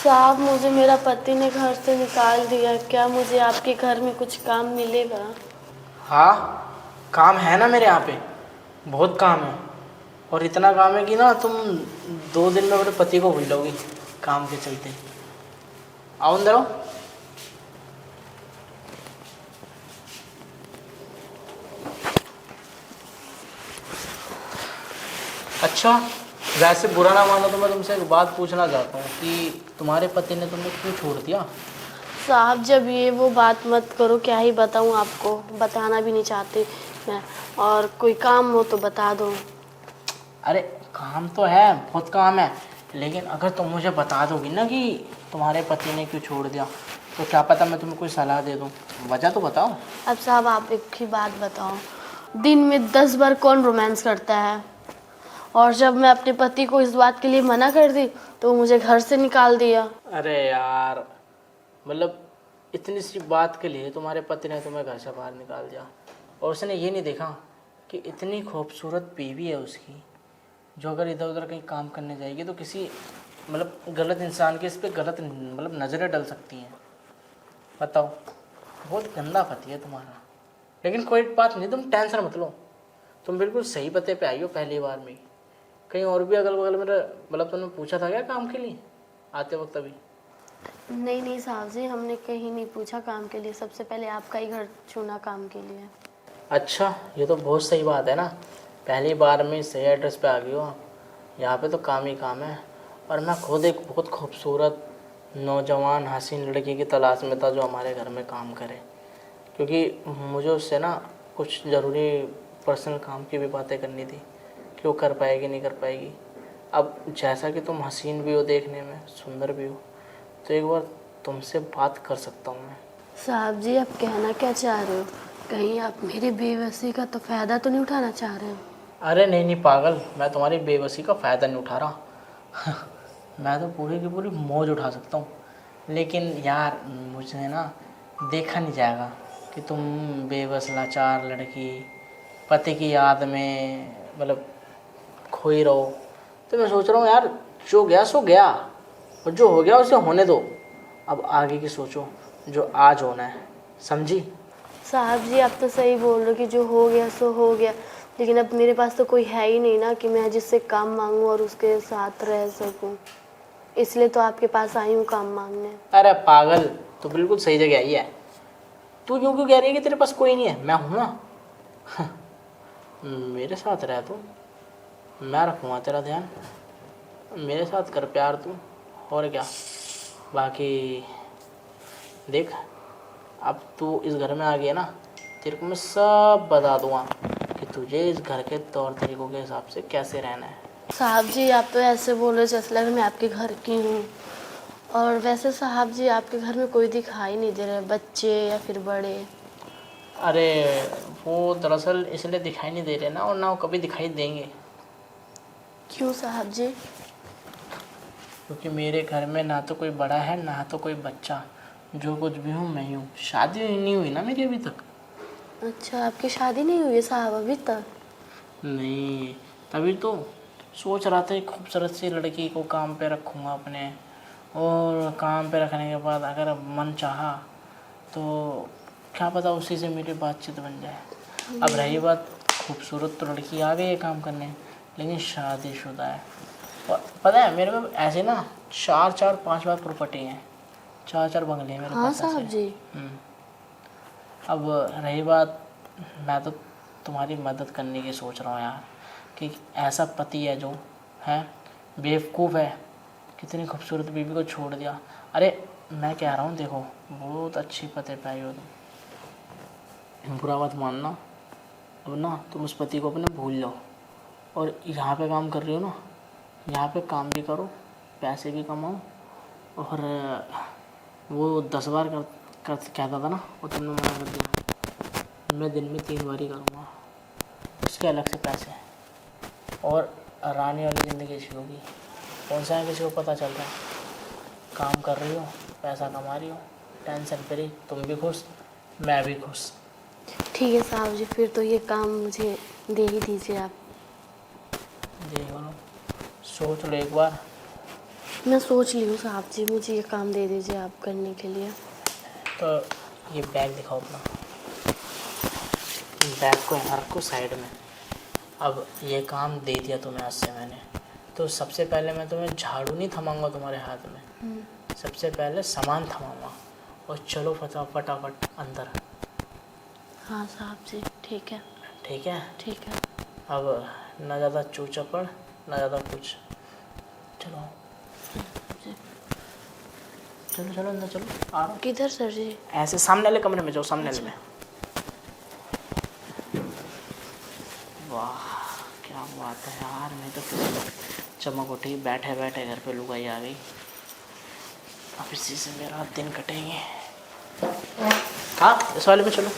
साहब, मुझे मेरा पति ने घर से निकाल दिया। क्या मुझे आपके घर में कुछ काम मिलेगा? हाँ, काम है ना मेरे यहाँ पे, बहुत काम है। और इतना काम है कि ना तुम 2 दिन में अपने पति को भूल जाओगी काम के चलते। आओ अंदर आओ। अच्छा, वैसे बुरा ना मानो तो मैं तुमसे एक बात पूछना चाहता हूँ कि तुम्हारे पति ने तुम्हें क्यों छोड़ दिया? साहब, जब ये वो बात मत करो। क्या ही बताऊं आपको, बताना भी नहीं चाहती मैं। और कोई काम हो तो बता दो। अरे काम तो है, बहुत काम है, लेकिन अगर तुम मुझे बता दोगी ना कि तुम्हारे पति ने क्यों छोड़ दिया, तो क्या पता मैं तुम्हें कोई सलाह दे दूँ। वजह तो बताओ। अब साहब, आप एक ही बात बताओ, दिन में 10 बार कौन रोमांस करता है? और जब मैं अपने पति को इस बात के लिए मना कर दी तो वो मुझे घर से निकाल दिया। अरे यार, मतलब इतनी सी बात के लिए तुम्हारे पति ने तुम्हें घर से बाहर निकाल दिया, और उसने ये नहीं देखा कि इतनी खूबसूरत बीवी है उसकी, जो अगर इधर उधर कहीं काम करने जाएगी तो किसी मतलब गलत इंसान के इस पर गलत मतलब नज़रें डल सकती हैं। बताओ, बहुत गंदा पति है तुम्हारा। लेकिन कोई बात नहीं, तुम टेंशन मत लो, तुम बिल्कुल सही पते पे आई हो पहली बार में। कहीं और भी अगल बगल में मतलब तुमने पूछा था क्या काम के लिए आते वक्त? अभी नहीं नहीं साहब जी, हमने कहीं नहीं पूछा काम के लिए। सबसे पहले आपका ही घर चुना काम के लिए। अच्छा, ये तो बहुत सही बात है ना, पहली बार में सही एड्रेस पे आ गई हो आप। यहाँ पे तो काम ही काम है। और मैं खुद एक बहुत खूबसूरत नौजवान हसीन लड़की की तलाश में था जो हमारे घर में काम करे, क्योंकि मुझे उससे ना कुछ ज़रूरी पर्सनल काम की भी बातें करनी थी कि वो कर पाएगी नहीं कर पाएगी। अब जैसा कि तुम हसीन भी हो, देखने में सुंदर भी हो, तो एक बार तुमसे बात कर सकता हूँ मैं। साहब जी, आप कहना क्या चाह रहे हो? कहीं आप मेरी बेबसी का तो फ़ायदा तो नहीं उठाना चाह रहे हो? अरे नहीं नहीं पागल, मैं तुम्हारी बेबसी का फ़ायदा नहीं उठा रहा। मैं तो पूरी की पूरी मौज उठा सकता हूँ, लेकिन यार मुझे ना देखा नहीं जाएगा कि तुम बेबस लाचार लड़की पति की याद में मतलब खोई रहो। तो मैं सोच रहा हूँ यार, जो गया सो गया, और जो हो गया उसे होने दो। अब आगे की सोचो, जो आज होना है, समझी? साहब जी, आप तो सही बोल रहे हो कि जो हो गया सो हो गया, लेकिन अब मेरे पास तो कोई है ही नहीं ना कि मैं जिससे काम मांगूं और उसके साथ रह सकूं। इसलिए तो आपके पास आई हूँ काम मांगने। अरे पागल, तो बिल्कुल सही जगह आई है। तू क्यों क्यों कह रही है कि तेरे पास कोई नहीं है? मैं हूँ ना। मेरे साथ रह तू, मैं रखूँगा तेरा ध्यान, मेरे साथ कर प्यार तू, और क्या। बाकी देख, अब तू इस घर में आ गया ना, तेरे को मैं सब बता दूँगा कि तुझे इस घर के तौर तरीकों के हिसाब से कैसे रहना है। साहब जी, आप तो ऐसे बोल रहे जैसे लग मैं आपके घर की हूँ। और वैसे साहब जी, आपके घर में कोई दिखाई नहीं दे रहे, बच्चे या फिर बड़े। अरे वो दरअसल इसलिए दिखाई नहीं दे रहे ना, और ना वो कभी दिखाई देंगे, क्यों साहब जी? क्योंकि मेरे घर में ना तो कोई बड़ा है ना तो कोई बच्चा। जो कुछ भी हूँ मैं ही हूँ। शादी नहीं हुई ना मेरी अभी तक। अच्छा, आपकी शादी नहीं हुई है साहब अभी तक? नहीं, तभी तो सोच रहा था एक खूबसूरत सी लड़की को काम पे रखूँगा अपने, और काम पे रखने के बाद अगर मन चाहा तो क्या पता उसी से मेरी बातचीत बन जाए। अब रही बात, खूबसूरत तो लड़की आ गई है काम करने, लेकिन शादीशुदा है। और पता है मेरे में ऐसे ना 4-5 प्रॉपर्टी हैं, 4 बंगले हैं मेरे हाँ पास साहब ऐसे। जी। अब रही बात, मैं तो तुम्हारी मदद करने की सोच रहा हूँ यार, कि ऐसा पति है जो है बेवकूफ़ है, कितनी खूबसूरत बीवी को छोड़ दिया। अरे मैं कह रहा हूँ, देखो बहुत अच्छी पते पे आई हो तुम, बुरा मत मानना। अब ना तुम उस पति को अपने भूल जाओ, और यहाँ पे काम कर रही हो ना, यहाँ पे काम भी करो, पैसे भी कमाओ, और वो 10 बार कहता था ना, वो तुमने मना कर दिया। मैं दिन में 3 बार ही करूँगा, उसके अलग से पैसे, और रानी वाली ज़िंदगी अच्छी होगी। कौन सा है किसी को पता चल रहा है? काम कर रही हो, पैसा कमा रही हो, टेंशन फ्री, तुम भी खुश मैं भी खुश। ठीक है साहब जी, फिर तो ये काम मुझे दे ही दीजिए आप। देखो ना, सोच लो एक बार, मैं सोच ली हूँ साहब जी, मुझे ये काम दे दीजिए आप करने के लिए। तो ये बैग दिखाओ अपना, बैग को यहाँ रखो साइड में। अब ये काम दे दिया तुम्हें आज से मैंने, तो सबसे पहले मैं तुम्हें झाड़ू नहीं थमाऊंगा तुम्हारे हाथ में, सबसे पहले सामान थमाऊंगा। और चलो फटाफट अंदर। हाँ साहब जी, ठीक है। ठीक है। ठीक है। अब ना ज़्यादा चूचपड़ ना ज़्यादा कुछ। चलो जी। चलो चलो अंदर चलो। आ रहा हूँ। किधर सर जी? ऐसे सामने वाले कमरे में जाओ, सामने वाले में। वाह क्या बात है यार, मैं तो चमक उठी। बैठे बैठे घर पे लुगाई आ गई। अब इसी से मेरा दिन कटेंगे। हाँ इस वाले में चलो।